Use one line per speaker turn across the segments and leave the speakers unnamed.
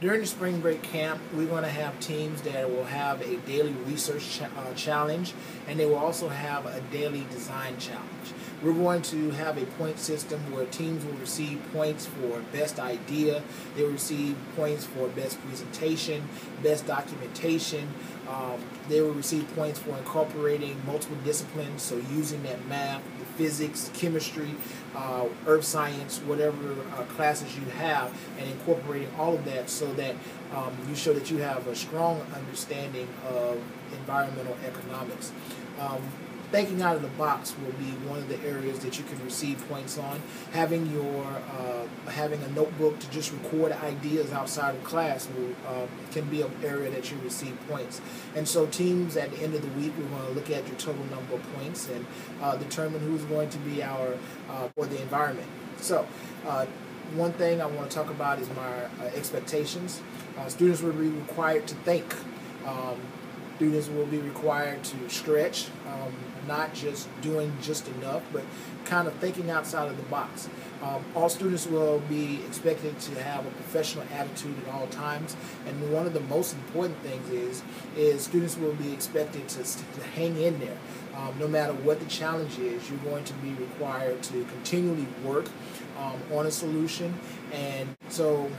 During the spring break camp, we're going to have teams that will have a daily research challenge, and they will also have a daily design challenge. We're going to have a point system where teams will receive points for best idea, they will receive points for best presentation, best documentation, they will receive points for incorporating multiple disciplines, so using that math, physics, chemistry, earth science, whatever classes you have, and incorporating all of that so that you show that you have a strong understanding of environmental economics. Thinking out of the box will be one of the areas that you can receive points on. Having a notebook to just record ideas outside of class can be an area that you receive points. And so teams at the end of the week, we're going to look at your total number of points and determine who's going to be our for the environment. So one thing I want to talk about is my expectations. Students will be required to think. Students will be required to stretch, not just doing just enough, but kind of thinking outside of the box. All students will be expected to have a professional attitude at all times, and one of the most important things is students will be expected to hang in there. No matter what the challenge is, you're going to be required to continually work on a solution. And so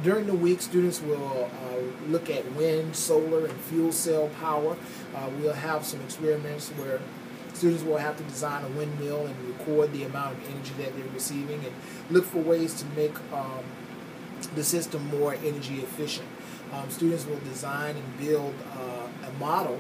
during the week, students will look at wind, solar, and fuel cell power. We'll have some experiments where students will have to design a windmill and record the amount of energy that they're receiving and look for ways to make the system more energy efficient. Students will design and build a model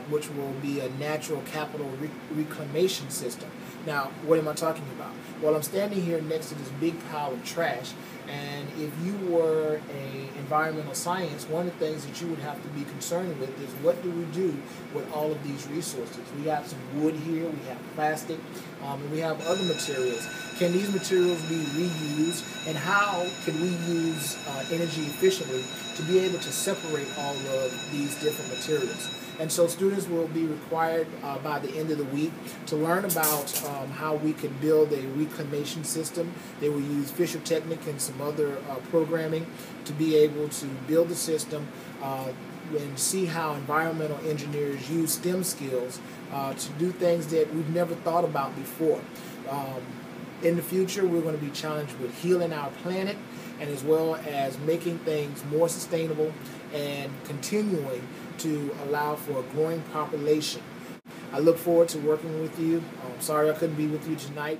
which will be a natural capital reclamation system. Now, what am I talking about? Well, I'm standing here next to this big pile of trash, and if you were an environmental science, one of the things that you would have to be concerned with is what do we do with all of these resources? We got some wood here, we have plastic, and we have other materials. Can these materials be reused, and how can we use energy efficiently to be able to separate all of these different materials? And so students will be required by the end of the week to learn about how we can build a reclamation system. They will use Fisher Technic and some other programming to be able to build the system and see how environmental engineers use STEM skills to do things that we've never thought about before. In the future, we're going to be challenged with healing our planet and as well as making things more sustainable and continuing to allow for a growing population. I look forward to working with you. I'm sorry I couldn't be with you tonight.